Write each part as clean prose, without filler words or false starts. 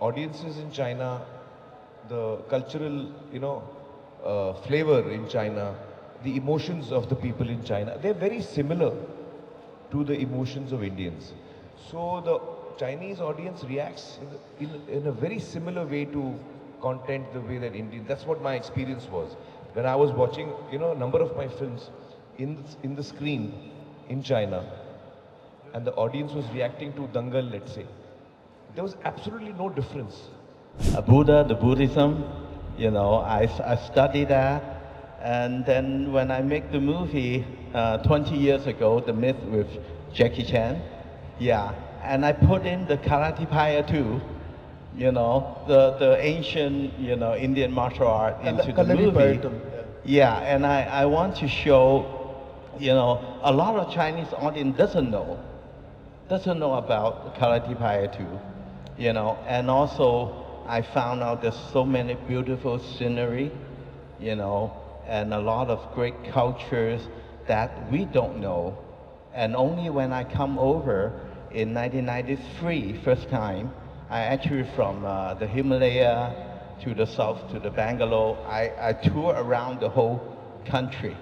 audiences in China, the cultural, flavor in China, the emotions of the people in China, they're very similar to the emotions of Indians. So the Chinese audience reacts in a very similar way to content the way that Indian. That's what my experience was when I was watching, a number of my films in the screen in China, and the audience was reacting to Dangal, let's say. There was absolutely no difference. Buddha, the Buddhism, I studied that. And then when I make the movie 20 years ago, The Myth with Jackie Chan, yeah, and I put in the Karate Paya too, the ancient, Indian martial art into the movie. Yeah, and I want to show, a lot of Chinese audience doesn't know about Karate Paya too, and also I found out there's so many beautiful scenery, and a lot of great cultures that we don't know. And only when I come over in 1993, first time, I actually from the Himalaya to the south to the Bangalore, I tour around the whole country.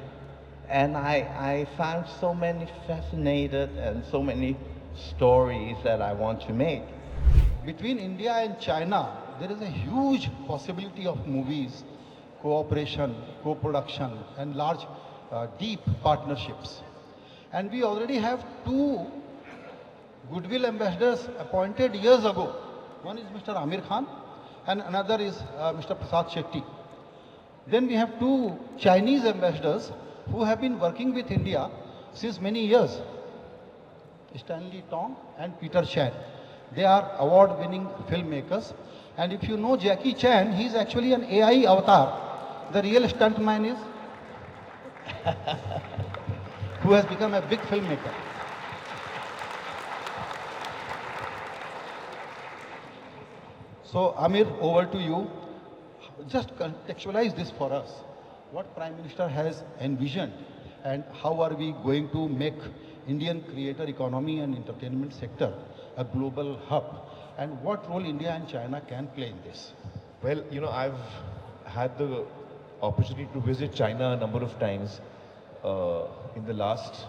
And I found so many fascinated and so many stories that I want to make. Between India and China, there is a huge possibility of movies, cooperation, co-production, and large, deep partnerships. And we already have two goodwill ambassadors appointed years ago. One is Mr. Aamir Khan, and another is Mr. Prasad Shetty. Then we have two Chinese ambassadors who have been working with India since many years, Stanley Tong and Peter Chan. They are award-winning filmmakers. And if you know Jackie Chan, he is actually an AI avatar. The real stuntman is who has become a big filmmaker. So Amir, over to you. Just contextualize this for us. What Prime Minister has envisioned and how are we going to make Indian creator economy and entertainment sector a global hub? And what role India and China can play in this? Well, I've had the opportunity to visit China a number of times in the last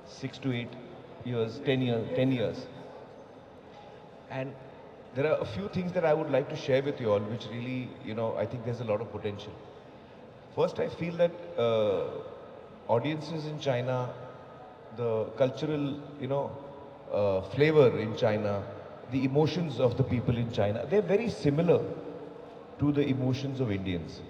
6 to 8 years, 10 years. And there are a few things that I would like to share with you all, which really, I think there's a lot of potential. First, I feel that audiences in China, the cultural, flavor in China, the emotions of the people in China, they're very similar to the emotions of Indians.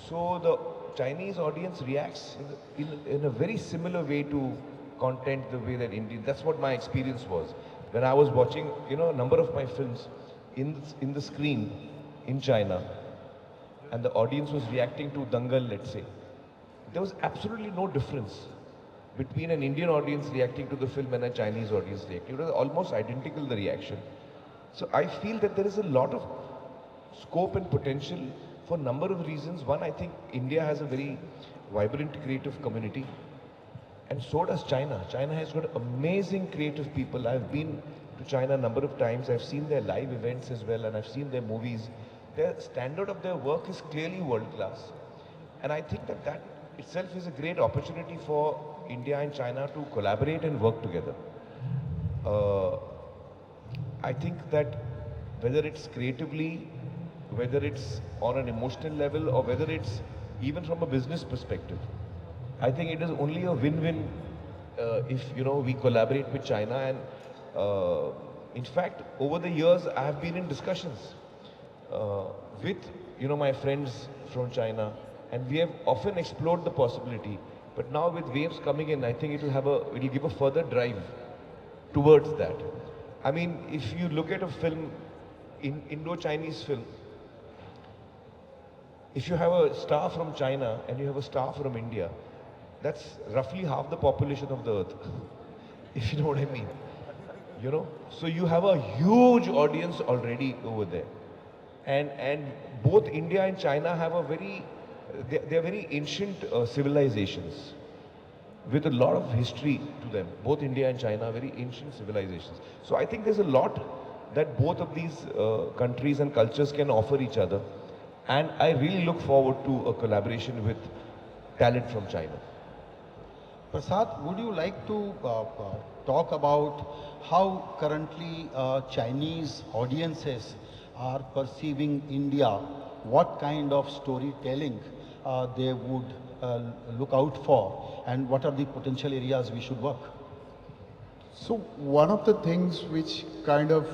So the Chinese audience reacts in a very similar way to content the way that Indian. That's what my experience was when I was watching, a number of my films in the screen in China, and the audience was reacting to Dangal, let's say. There was absolutely no difference between an Indian audience reacting to the film and a Chinese audience reacting. It was almost identical, the reaction. So I feel that there is a lot of scope and potential for a number of reasons. One, I think India has a very vibrant creative community, and so does China. China has got amazing creative people. I've been to China a number of times. I've seen their live events as well, and I've seen their movies. Their standard of their work is clearly world class. And I think that itself is a great opportunity for India and China to collaborate and work together. I think that whether it's creatively, whether it's on an emotional level, or whether it's even from a business perspective, I think it is only a win-win if we collaborate with China. And in fact, over the years, I have been in discussions with my friends from China, and we have often explored the possibility. But now with waves coming in, I think it will give a further drive towards that. I mean, if you look at a film, Indo-Chinese film, if you have a star from China and you have a star from India, that's roughly half the population of the earth, if you know what I mean. So you have a huge audience already over there. And both India and China have they're very ancient civilizations with a lot of history to them. Both India and China are very ancient civilizations. So I think there's a lot that both of these countries and cultures can offer each other. And I really look forward to a collaboration with talent from China. Prasad, would you like to talk about how currently Chinese audiences are perceiving India? What kind of storytelling they would look out for, and what are the potential areas we should work? So one of the things which kind of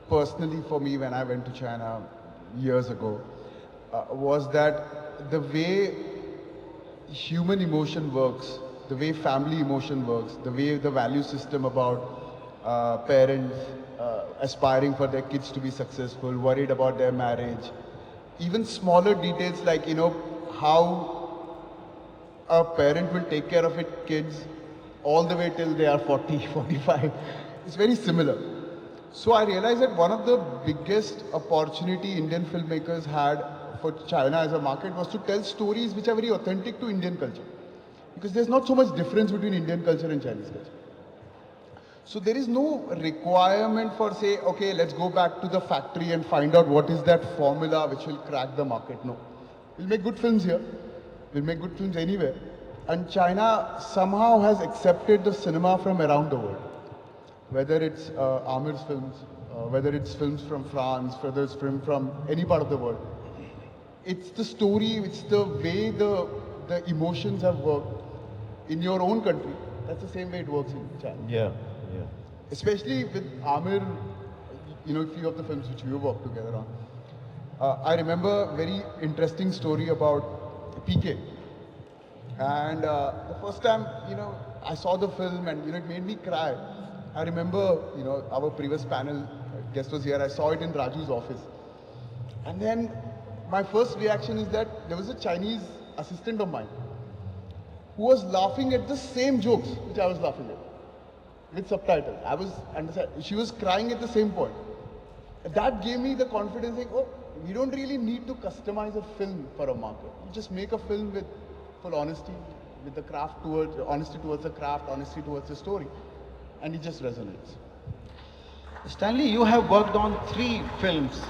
personally for me when I went to China years ago was that the way human emotion works, the way family emotion works, the way the value system about parents aspiring for their kids to be successful, worried about their marriage, even smaller details like, you know, how a parent will take care of its kids all the way till they are 40, 45. It's very similar. So I realized that one of the biggest opportunity Indian filmmakers had for China as a market was to tell stories which are very authentic to Indian culture. Because there's not so much difference between Indian culture and Chinese culture. So there is no requirement for say, okay, let's go back to the factory and find out what is that formula which will crack the market. No. We'll make good films here. We'll make good films anywhere. And China somehow has accepted the cinema from around the world. Whether it's Aamir's films, whether it's films from France, whether it's film from any part of the world. It's the story, it's the way the emotions have worked in your own country. That's the same way it works in China. Yeah, yeah. Especially with Aamir, you know, a few of the films which we worked together on. I remember a very interesting story about PK. And the first time, you know, I saw the film and, you know, it made me cry. I remember, you know, our previous panel guest was here. I saw it in Raju's office. And then my first reaction is that there was a Chinese assistant of mine who was laughing at the same jokes which I was laughing at with subtitles. I was understand. She was crying at the same point. That gave me the confidence saying, oh, we don't really need to customize a film for a market. You just make a film with full honesty, with the craft towards, honesty towards the craft, honesty towards the story. And it just resonates. Stanley, you have worked on 3 films.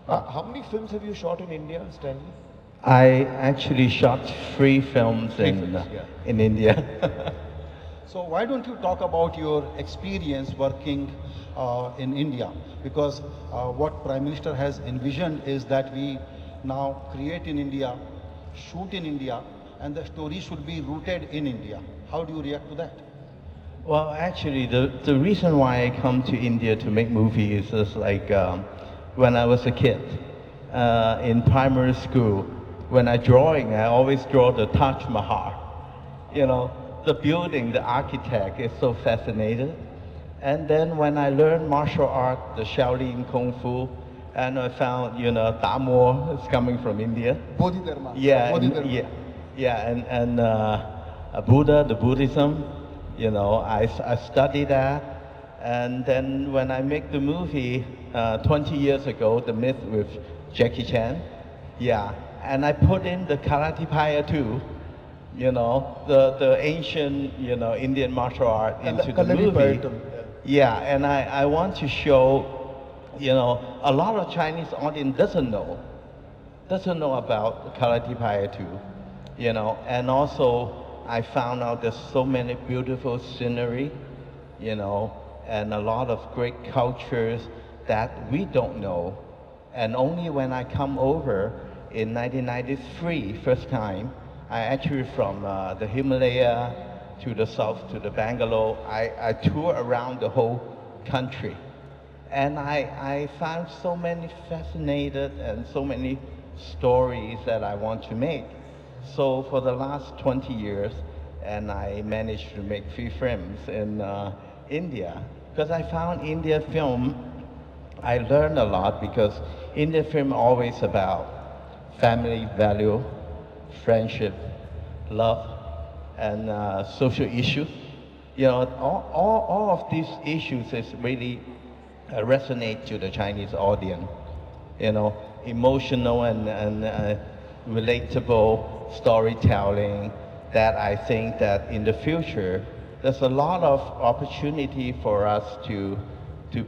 How many films have you shot in India, Stanley? I actually shot 3 films in India. So why don't you talk about your experience working in India? Because what Prime Minister has envisioned is that we now create in India, shoot in India, and the story should be rooted in India. How do you react to that? Well, actually, the reason why I come to India to make movies is like when I was a kid in primary school, when I always draw the Taj Mahal. You know, the building, the architect is so fascinated. And then when I learned martial art, the Shaolin Kung Fu, and I found, you know, Damo is coming from India. Bodhidharma. Yeah, Bodhidharma. Buddha, the Buddhism, you know, I studied that. And then when I make the movie 20 years ago, The Myth with Jackie Chan, yeah, and I put in the Karate Paya too, you know, the ancient, you know, Indian martial art into the movie. Yeah, and I want to show, you know, a lot of Chinese audience doesn't know about Karate Paya too, you know, and also I found out there's so many beautiful scenery, you know, and a lot of great cultures that we don't know. And only when I come over in 1993, first time, I actually from the Himalaya to the south to the Bangalore, I tour around the whole country. And I found so many fascinated and so many stories that I want to make. So for the last 20 years, and I managed to make 3 films in India. Because I found India film, I learned a lot because India film always about family value, friendship, love, and social issues. You know, all of these issues is really resonate to the Chinese audience. You know, emotional and relatable storytelling that I think that in the future, there's a lot of opportunity for us to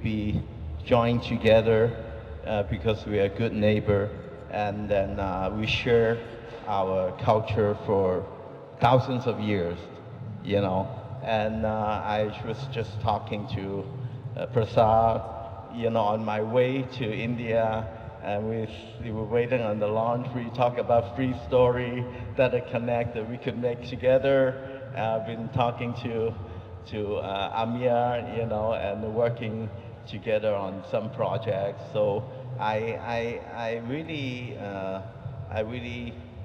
be joined together because we are good neighbor, and then we share our culture for thousands of years, you know. And I was just talking to Prasad, you know, on my way to India, and we were waiting on the laundry, talk about free story that a connect that we could make together. I've been talking to Aamir, you know, and working together on some projects. So I really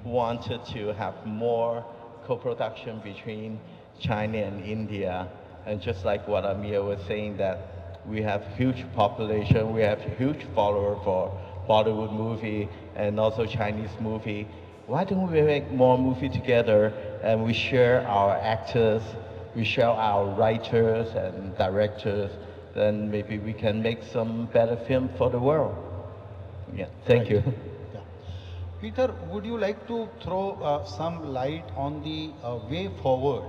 wanted to have more co-production between China and India. And just like what Aamir was saying, that we have huge population, we have huge follower for Bollywood movie and also Chinese movie. Why don't we make more movie together and we share our actors, we share our writers and directors, then maybe we can make some better film for the world. Yeah, thank you. Yeah. Peter, would you like to throw some light on the way forward?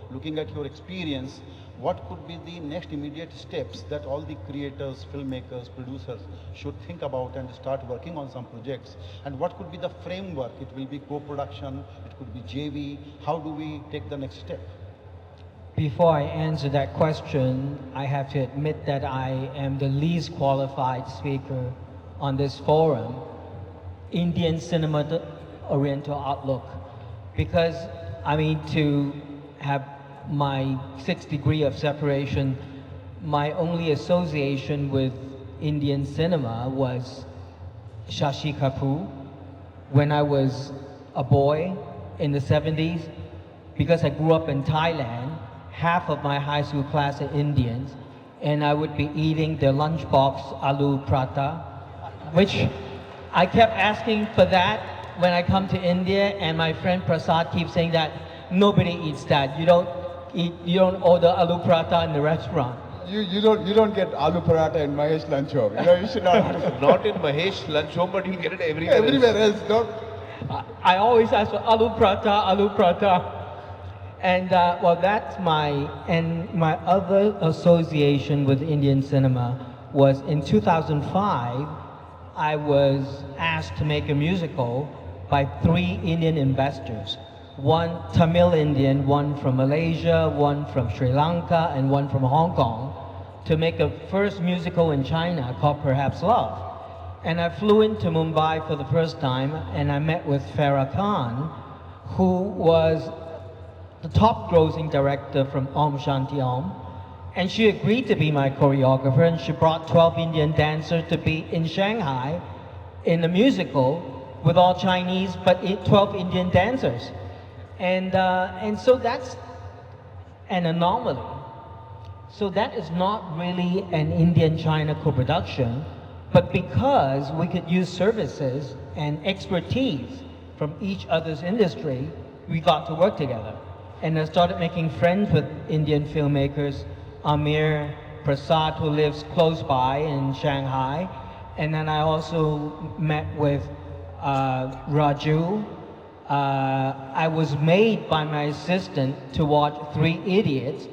Looking at your experience, what could be the next immediate steps that all the creators, filmmakers, producers should think about and start working on some projects? And what could be the framework? It will be co-production, it could be JV. How do we take the next step? Before I answer that question, I have to admit that I am the least qualified speaker on this forum, Indian cinema, the Oriental Outlook. Because, I mean, to have my 6th degree of separation, my only association with Indian cinema was Shashi Kapoor when I was a boy in the 70s. Because I grew up in Thailand, half of my high school class are Indians, and I would be eating their lunchbox aloo prata, which I kept asking for that when I come to India, and my friend Prasad keeps saying that nobody eats that. You don't order aloo prata in the restaurant. You don't get aloo paratha in Mahesh lunch home. You know, you should not. Not in Mahesh lunch home, but you'll get it everywhere. Everywhere else, don't. I always ask for aloo prata. And well, that's my other association with Indian cinema was in 2005, I was asked to make a musical by 3 Indian investors. One Tamil Indian, one from Malaysia, one from Sri Lanka, and one from Hong Kong, to make a first musical in China called Perhaps Love. And I flew into Mumbai for the first time, and I met with Farah Khan, who was the top grossing director from Om Shanti Om. And she agreed to be my choreographer, and she brought 12 Indian dancers to be in Shanghai in a musical with all Chinese, but 12 Indian dancers. And so that's an anomaly. So that is not really an Indian-China co-production, but because we could use services and expertise from each other's industry, we got to work together. And I started making friends with Indian filmmakers, Aamir, Prasad, who lives close by in Shanghai. And then I also met with Raju. I was made by my assistant to watch 3 Idiots,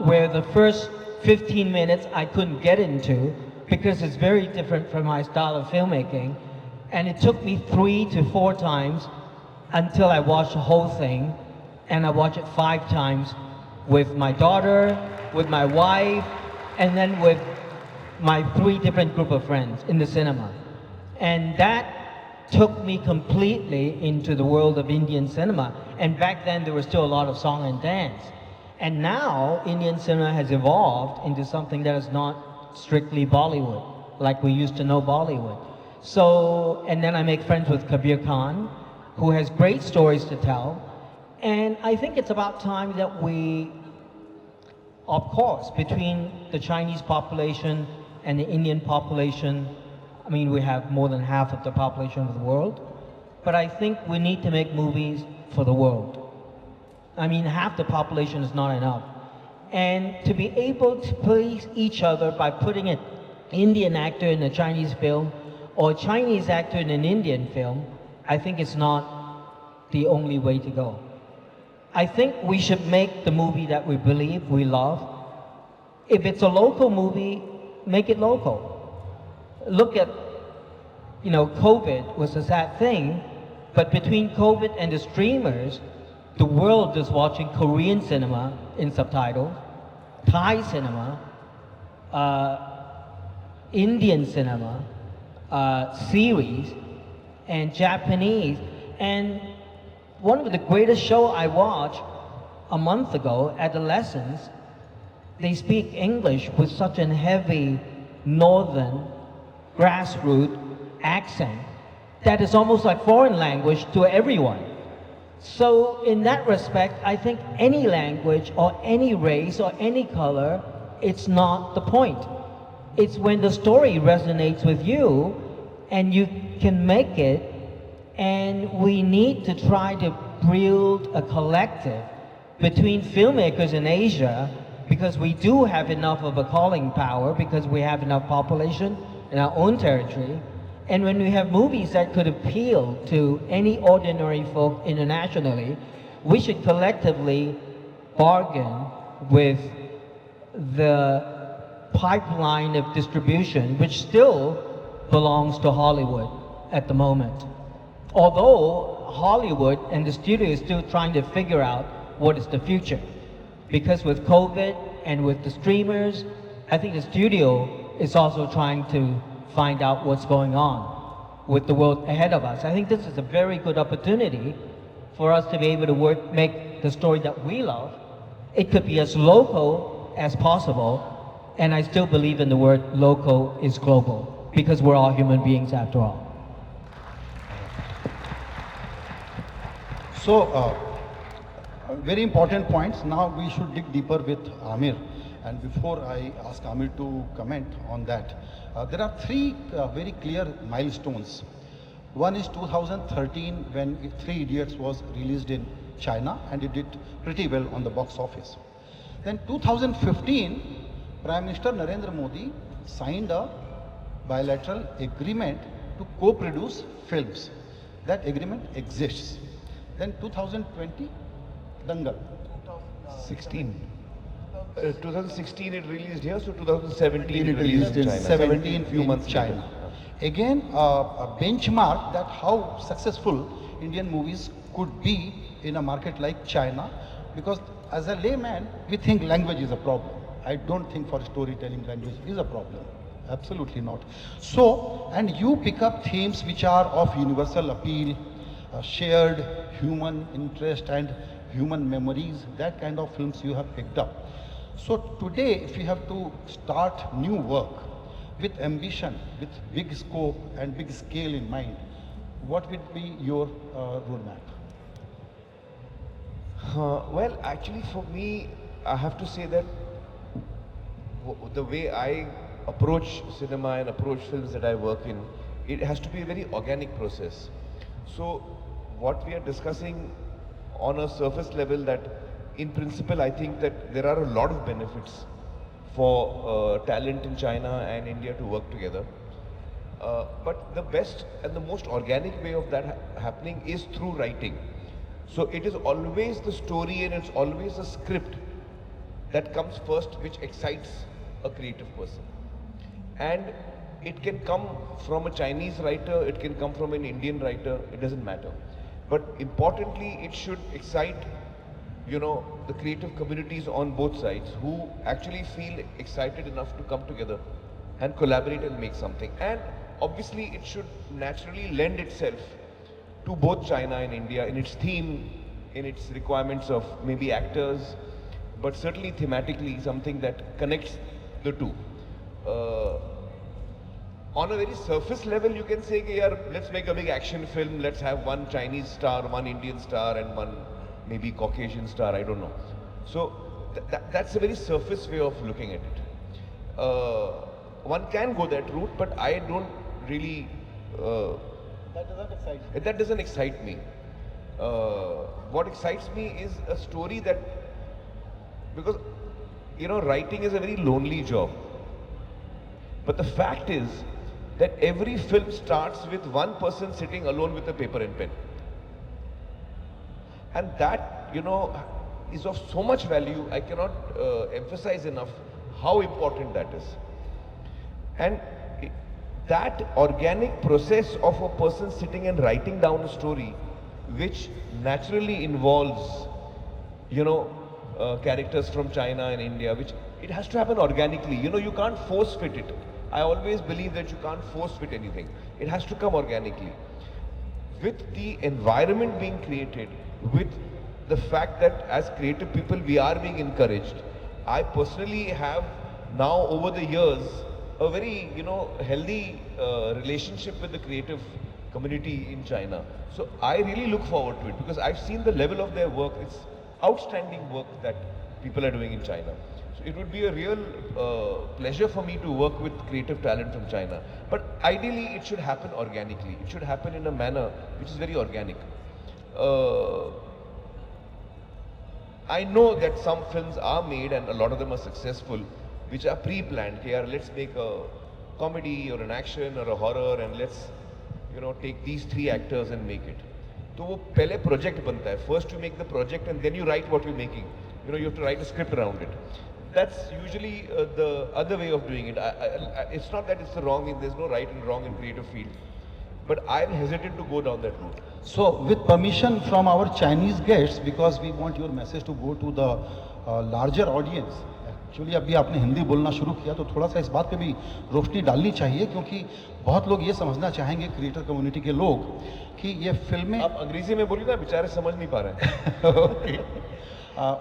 where the first 15 minutes I couldn't get into because it's very different from my style of filmmaking. And it took me 3 to 4 times until I watched the whole thing. And I watched it 5 times with my daughter, with my wife, and then with my 3 different group of friends in the cinema. And that took me completely into the world of Indian cinema. And back then there was still a lot of song and dance. And now Indian cinema has evolved into something that is not strictly Bollywood, like we used to know Bollywood. So, and then I make friends with Kabir Khan, who has great stories to tell. And I think it's about time that we, of course, between the Chinese population and the Indian population, I mean, we have more than half of the population of the world, but I think we need to make movies for the world. I mean, half the population is not enough. And to be able to please each other by putting an Indian actor in a Chinese film or a Chinese actor in an Indian film, I think it's not the only way to go. I think we should make the movie that we believe we love. If it's a local movie, make it local. Look at, COVID was a sad thing, but between COVID and the streamers, the world is watching Korean cinema in subtitles, Thai cinema, Indian cinema, series, and Japanese. And one of the greatest show I watched a month ago, Adolescents, they speak English with such a heavy northern grassroots accent that is almost like foreign language to everyone. So in that respect, I think any language or any race or any color, it's not the point. It's when the story resonates with you and you can make it, and we need to try to build a collective between filmmakers in Asia, because we do have enough of a calling power, because we have enough population in our own territory. And when we have movies that could appeal to any ordinary folk internationally, we should collectively bargain with the pipeline of distribution, which still belongs to Hollywood at the moment. Although Hollywood and the studio is still trying to figure out what is the future. Because with COVID and with the streamers, I think the studio is also trying to find out what's going on with the world ahead of us. I think this is a very good opportunity for us to be able to make the story that we love. It could be as local as possible, and I still believe in the word local is global, because we're all human beings after all. So, very important points. Now we should dig deeper with Aamir. And before I ask Aamir to comment on that, there are three very clear milestones. One is 2013, when Three Idiots was released in China, and it did pretty well on the box office. Then 2015, Prime Minister Narendra Modi signed a bilateral agreement to co-produce films. That agreement exists. Then 2020, Dangal. 16. 2016 it released here, so 2017 it released in China. 17 few in months China. later. Again, a benchmark that how successful Indian movies could be in a market like China, because as a layman, we think language is a problem. I don't think for storytelling language is a problem. Absolutely not. So, and you pick up themes which are of universal appeal, shared human interest and human memories, that kind of films you have picked up. So today, if you have to start new work with ambition, with big scope and big scale in mind, what would be your roadmap? Well, actually for me, I have to say that the way I approach cinema and approach films that I work in, it has to be a very organic process. So what we are discussing on a surface level, that in principle I think that there are a lot of benefits for talent in China and India to work together. But the best and the most organic way of that happening is through writing. So it is always the story and it's always the script that comes first, which excites a creative person. And it can come from a Chinese writer, it can come from an Indian writer, it doesn't matter. But importantly, it should excite, the creative communities on both sides, who actually feel excited enough to come together and collaborate and make something. And obviously it should naturally lend itself to both China and India in its theme, in its requirements of maybe actors, but certainly thematically something that connects the two. On a very surface level, you can say, let's make a big action film, let's have one Chinese star, one Indian star and one maybe Caucasian star, I don't know. So that's a very surface way of looking at it. One can go that route, but I don't really... That doesn't excite you. That doesn't excite me. What excites me is a story that, because, writing is a very lonely job. But the fact is that every film starts with one person sitting alone with a paper and pen. And that, you know, is of so much value. I cannot emphasize enough how important that is. And that organic process of a person sitting and writing down a story, which naturally involves, you know, characters from China and India, which it has to happen organically. You know, you can't force fit it. I always believe that you can't force fit anything. It has to come organically. With the environment being created, with the fact that as creative people we are being encouraged, I personally have now over the years a very, you know, healthy relationship with the creative community in China. So I really look forward to it because I've seen the level of their work. It's outstanding work that people are doing in China. So it would be a real pleasure for me to work with creative talent from China. But ideally it should happen organically. It should happen in a manner which is very organic. I know that some films are made and a lot of them are successful, which are pre-planned. Okay, let's make a comedy or an action or a horror and let's, you know, take these three actors and make it. तो वो पहले project बनता है. First you make the project and then you write what you're making. You know, you have to write a script around it. That's usually the other way of doing it. It's not that it's the wrong, there's no right and wrong in creative field. But I'm hesitant to go down that route. So, with permission from our Chinese guests, because we want your message to go to the larger audience. Actually, अभी आपने हिंदी बोलना शुरू किया तो थोड़ा सा इस बात पे भी रोशनी डालनी चाहिए क्योंकि बहुत लोग ये समझना चाहेंगे क्रिएटर कम्युनिटी के लोग कि ये फिल्में आप अंग्रेजी में बोलिए ना, बेचारे समझ नहीं पा रहे हैं. Okay.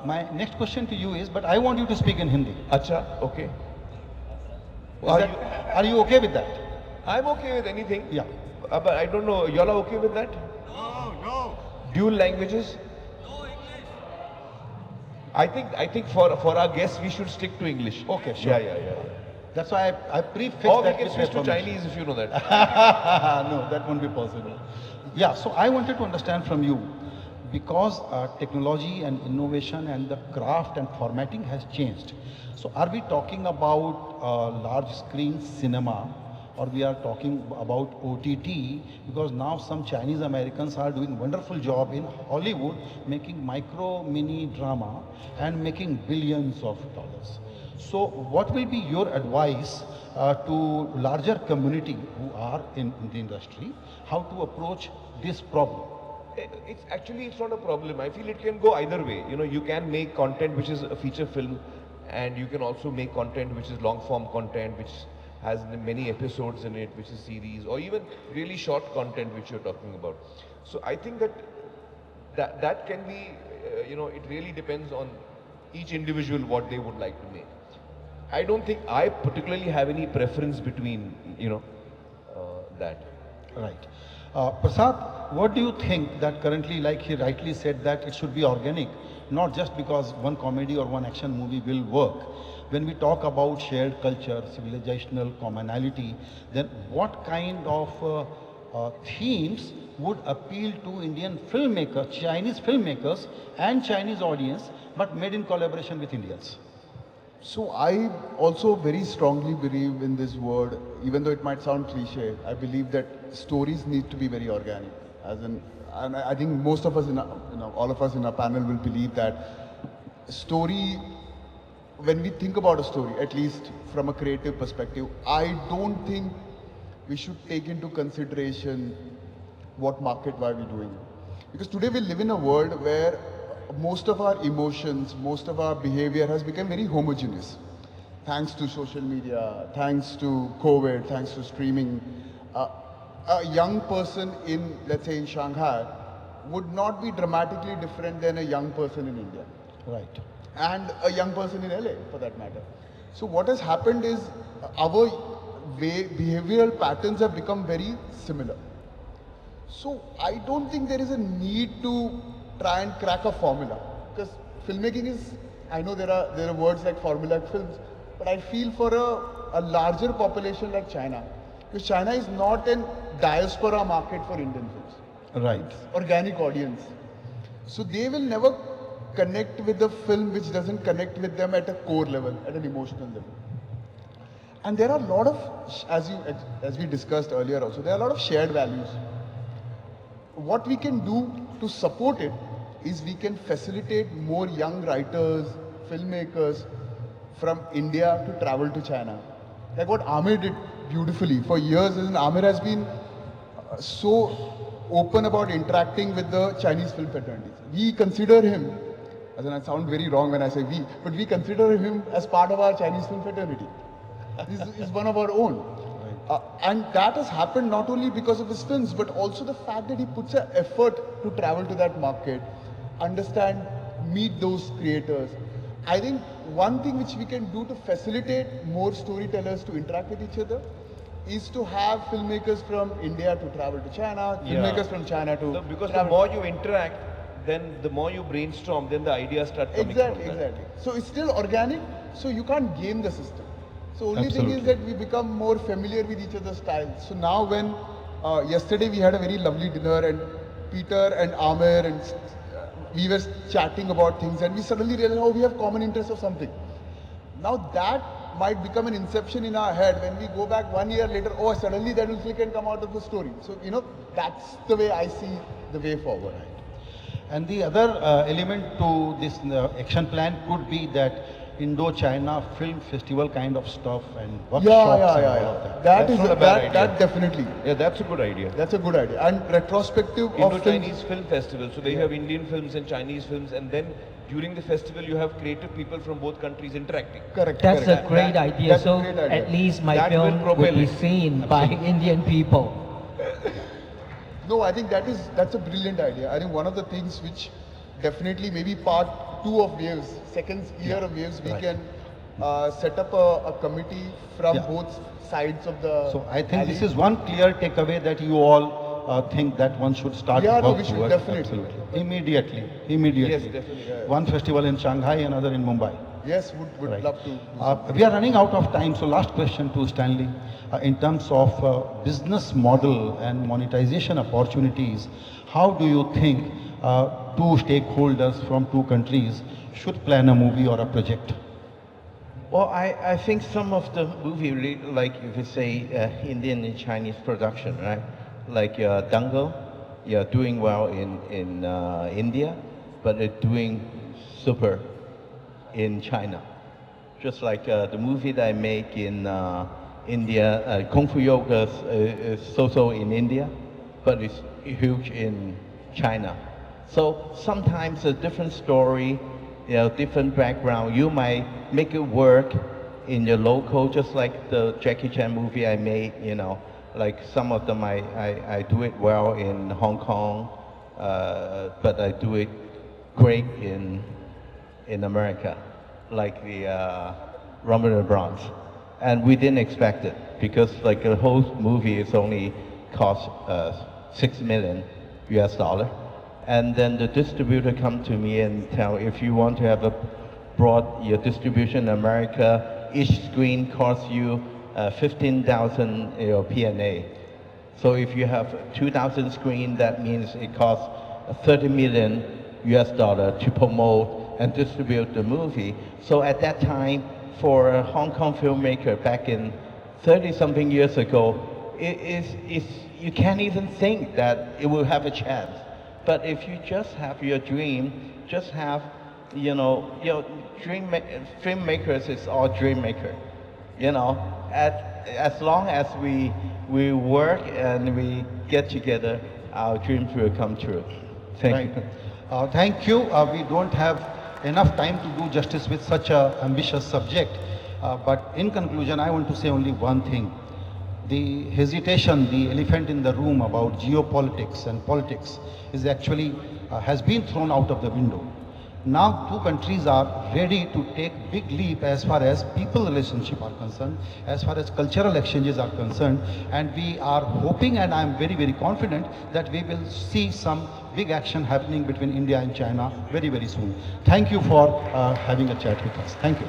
My next question to you is, but I want you to speak in Hindi. अच्छा, okay. Are you okay with that? I'm okay with anything. Yeah. But I don't know, y'all are okay with that? No. Dual languages? I think for our guests we should stick to English. Okay, sure. Yeah. That's why I prefixed Or we that can with switch to your permission. Chinese if you know that. No, that won't be possible. Yeah, so I wanted to understand from you, because technology and innovation and the craft and formatting has changed. So are we talking about large screen cinema, or we are talking about OTT? Because now some Chinese Americans are doing wonderful job in Hollywood, making micro mini drama and making billions of dollars. So what will be your advice to larger community who are in the industry, how to approach this problem? It's not a problem. I feel it can go either way. You know, you can make content which is a feature film, and you can also make content which is long form content, which has many episodes in it, which is series, or even really short content which you're talking about. So I think that can be, you know, it really depends on each individual what they would like to make. I don't think I particularly have any preference between, you know, that. Right. Prasad, what do you think that currently, like he rightly said, that it should be organic, not just because one comedy or one action movie will work. When we talk about shared culture, civilizational commonality, then what kind of themes would appeal to Indian filmmakers, Chinese filmmakers and Chinese audience, but made in collaboration with Indians? So I also very strongly believe in this word, even though it might sound cliche. I believe that stories need to be very organic. And I think most of us, all of us in our panel will believe that story. When we think about a story, at least from a creative perspective, I don't think we should take into consideration what market why we're doing. Because today we live in a world where most of our emotions, most of our behavior has become very homogeneous. Thanks to social media, thanks to COVID, thanks to streaming. A young person in, let's say in Shanghai, would not be dramatically different than a young person in India. Right. And a young person in LA for that matter. So what has happened is our behavioral patterns have become very similar. So I don't think there is a need to try and crack a formula, because filmmaking is, I know there are words like formula films, but I feel for a larger population like China, because China is not a diaspora market for Indian films. Right. Organic audience. So they will never connect with the film which doesn't connect with them at a core level, at an emotional level. And there are a lot of, as we discussed earlier also, there are a lot of shared values. What we can do to support it is we can facilitate more young writers, filmmakers from India to travel to China. Like what Aamir did beautifully. For years, Aamir has been so open about interacting with the Chinese film fraternities. We consider him, as in I sound very wrong when I say we, but we consider him as part of our Chinese film fraternity. This is one of our own. And that has happened not only because of his films, but also the fact that he puts an effort to travel to that market, understand, meet those creators. I think one thing which we can do to facilitate more storytellers to interact with each other is to have filmmakers from India to travel to China, filmmakers from China to because the travel. more you interact, then the more you brainstorm, then the ideas start coming Exactly, from that. exactly. So it's still organic, so you can't game the system. So only thing is Absolutely. that we become more familiar with each other's styles. So now when, yesterday we had a very lovely dinner and Peter and Aamir and we were chatting about things and we suddenly realized, oh, we have common interest of something. Now that might become an inception in our head when we go back 1 year later, oh, suddenly that will click and come out of the story. So, you know, that's the way I see the way forward. And the other element to this action plan could be that Indo-China Film Festival kind of stuff and workshops and all of that. That That's is not a bad idea. that definitely. Yeah, that's a good idea. That's a good idea. And retrospective of Indo-Chinese films. Film Festival. So they have Indian films and Chinese films, and then during the festival you have creative people from both countries interacting. Correct. That's correct. a great That- idea. that's a So great idea. at least my That will film will propel be it. seen by Indian people. No, I think that's a brilliant idea. I think one of the things which definitely maybe part 2 of Waves, second year of Waves, we can set up a committee from Yeah. both sides of the So I think this alley. is one clear takeaway that you all think that one should start Yeah, no, work we should towards. definitely. Absolutely. Immediately. Yes, definitely. One festival in Shanghai, another in Mumbai. Yes, would Right. love to. We are running out of time, so last question to Stanley. In terms of business model and monetization opportunities, how do you think two stakeholders from two countries should plan a movie or a project? Well, I think some of the movie, like if you say Indian and Chinese production, right? Like Dangle, doing well in India, but it's doing super in China. Just like the movie that I make in India, Kung Fu Yoga is so-so in India, but it's huge in China. So sometimes a different story, different background, you might make it work in your local, just like the Jackie Chan movie I made, like some of them I do it well in Hong Kong, but I do it great in America, like the Rumble in the Bronx. And we didn't expect it because like the whole movie is only cost $6 million US. And then the distributor come to me and tell, if you want to have a broad your distribution in America, each screen costs you 15,000 PNA. So if you have 2,000 screen, that means it costs 30 million US dollar to promote and distribute the movie. So at that time, for a Hong Kong filmmaker back in 30-something years ago, you can't even think that it will have a chance. But if you just have your dream, just have, filmmakers is all dream maker. As long as we work and we get together, our dreams will come true. Thank you. Thank you. We don't have enough time to do justice with such an ambitious subject. But in conclusion, I want to say only one thing. The hesitation, the elephant in the room about geopolitics and politics is actually has been thrown out of the window. Now two countries are ready to take big leap as far as people relationship are concerned, as far as cultural exchanges are concerned, and we are hoping, and I am very, very confident that we will see some big action happening between India and China very, very soon. Thank you for having a chat with us. Thank you.